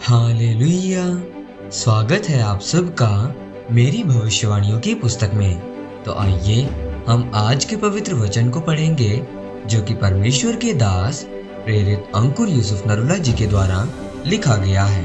Hallelujah. स्वागत है आप सबका मेरी भविष्यवाणियों की पुस्तक में। तो आइए हम आज के पवित्र वचन को पढ़ेंगे जो कि परमेश्वर के दास प्रेरित अंकुर यूसुफ नरुला जी के द्वारा लिखा गया है।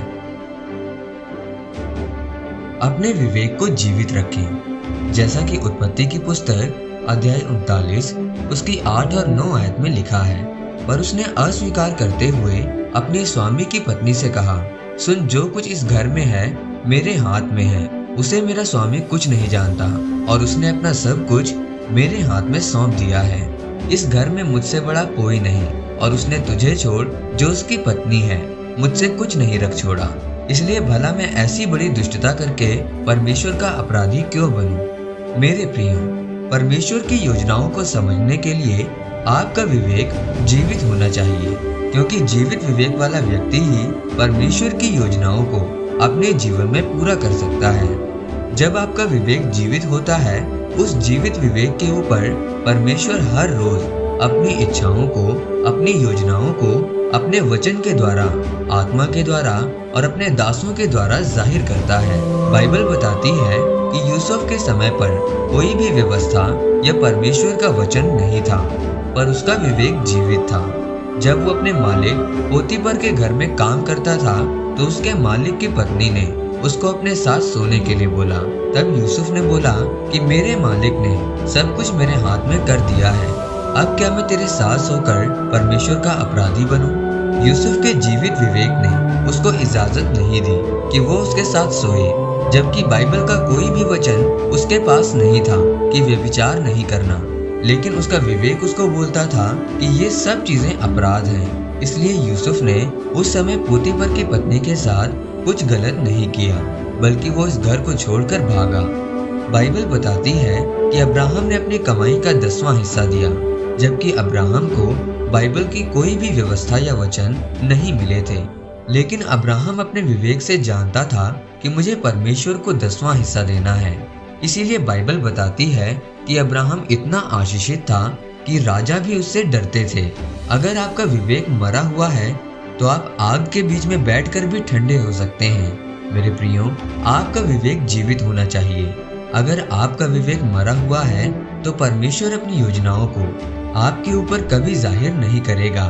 अपने विवेक को जीवित रखें, जैसा कि उत्पत्ति की पुस्तक अध्याय 39 उसकी 8 और 9 आयत में लिखा है। पर उसने अस्वीकार करते हुए अपने स्वामी की पत्नी से कहा, सुन, जो कुछ इस घर में है मेरे हाथ में है, उसे मेरा स्वामी कुछ नहीं जानता और उसने अपना सब कुछ मेरे हाथ में सौंप दिया है। इस घर में मुझसे बड़ा कोई नहीं और उसने तुझे छोड़ जो उसकी पत्नी है मुझसे कुछ नहीं रख छोड़ा। इसलिए भला मैं ऐसी बड़ी दुष्टता करके परमेश्वर का अपराधी क्यों बनूं? मेरे प्रियो, परमेश्वर की योजनाओं को समझने के लिए आपका विवेक जीवित होना चाहिए, क्योंकि जीवित विवेक वाला व्यक्ति ही परमेश्वर की योजनाओं को अपने जीवन में पूरा कर सकता है। जब आपका विवेक जीवित होता है, उस जीवित विवेक के ऊपर परमेश्वर हर रोज अपनी इच्छाओं को, अपनी योजनाओं को अपने वचन के द्वारा, आत्मा के द्वारा और अपने दासों के द्वारा जाहिर करता है। बाइबल बताती है कि यूसुफ के समय पर कोई भी व्यवस्था या परमेश्वर का वचन नहीं था, पर उसका विवेक जीवित था। जब वो अपने मालिक पोतीफर के घर में काम करता था तो उसके मालिक की पत्नी ने उसको अपने साथ सोने के लिए बोला। तब यूसुफ ने बोला कि मेरे मालिक ने सब कुछ मेरे हाथ में कर दिया है, अब क्या मैं तेरे साथ सोकर परमेश्वर का अपराधी बनूं? यूसुफ के जीवित विवेक ने उसको इजाजत नहीं दी कि वो उसके साथ सोए, जबकि बाइबल का कोई भी वचन उसके पास नहीं था कि व्यभिचार नहीं करना। लेकिन उसका विवेक उसको बोलता था कि ये सब चीजें अपराध हैं। इसलिए यूसुफ ने उस समय पोतीफर की पत्नी के साथ कुछ गलत नहीं किया, बल्कि वो इस घर को छोड़कर भागा। बाइबल बताती है कि अब्राहम ने अपनी कमाई का 10वां हिस्सा दिया, जबकि अब्राहम को बाइबल की कोई भी व्यवस्था या वचन नहीं मिले थे। लेकिन अब्राहम अपने विवेक से जानता था कि मुझे परमेश्वर को 10वां हिस्सा देना है। इसीलिए बाइबल बताती है कि अब्राहम इतना आशीषित था कि राजा भी उससे डरते थे। अगर आपका विवेक मरा हुआ है तो आप आग के बीच में बैठकर भी ठंडे हो सकते हैं। मेरे प्रियो, आपका विवेक जीवित होना चाहिए। अगर आपका विवेक मरा हुआ है तो परमेश्वर अपनी योजनाओं को आपके ऊपर कभी जाहिर नहीं करेगा।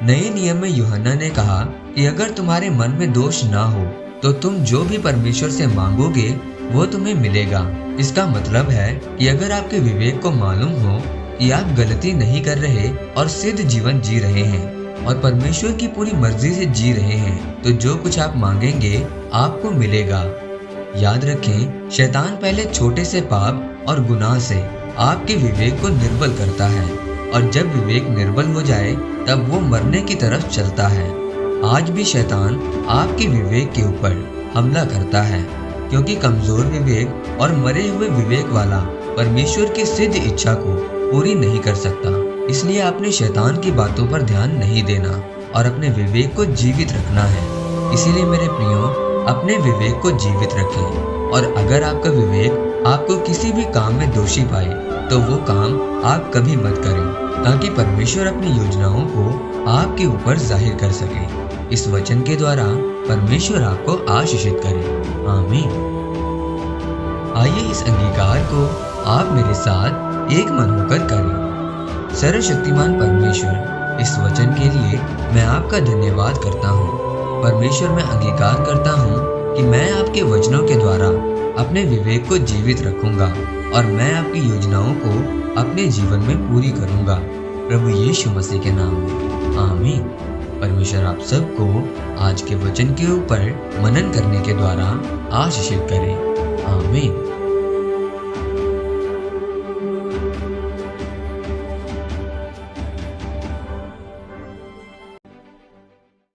नए नियम में यूहन्ना ने कहा कि अगर तुम्हारे मन में दोष ना हो तो तुम जो भी परमेश्वर से मांगोगे वो तुम्हें मिलेगा। इसका मतलब है कि अगर आपके विवेक को मालूम हो कि आप गलती नहीं कर रहे और सिद्ध जीवन जी रहे हैं और परमेश्वर की पूरी मर्जी से जी रहे हैं, तो जो कुछ आप मांगेंगे आपको मिलेगा। याद रखें, शैतान पहले छोटे से पाप और गुनाह से आपके विवेक को निर्बल करता है, और जब विवेक निर्बल हो जाए तब वो मरने की तरफ चलता है। आज भी शैतान आपके विवेक के ऊपर हमला करता है, क्योंकि कमजोर विवेक और मरे हुए विवेक वाला परमेश्वर की सिद्ध इच्छा को पूरी नहीं कर सकता। इसलिए आपने शैतान की बातों पर ध्यान नहीं देना और अपने विवेक को जीवित रखना है। इसीलिए मेरे प्रियो, अपने विवेक को जीवित रखें, और अगर आपका विवेक आपको किसी भी काम में दोषी पाए तो वो काम आप कभी मत करें, ताकि परमेश्वर अपनी योजनाओं को आपके ऊपर जाहिर कर सके। इस वचन के द्वारा परमेश्वर आपको आशीषित करे। आमीन। आइए इस अंगीकार को आप मेरे साथ एक मन होकर करें। सर्वशक्तिमान परमेश्वर, इस वचन के लिए मैं आपका धन्यवाद करता हूँ। परमेश्वर, मैं अंगीकार करता हूँ कि मैं आपके वचनों के द्वारा अपने विवेक को जीवित रखूंगा और मैं आपकी योजनाओं को अपने जीवन में पूरी करूंगा। प्रभु यीशु मसीह के नाम में आमीन। परमेश्वर आप सबको आज के वचन के ऊपर मनन करने के द्वारा आशीषित करे।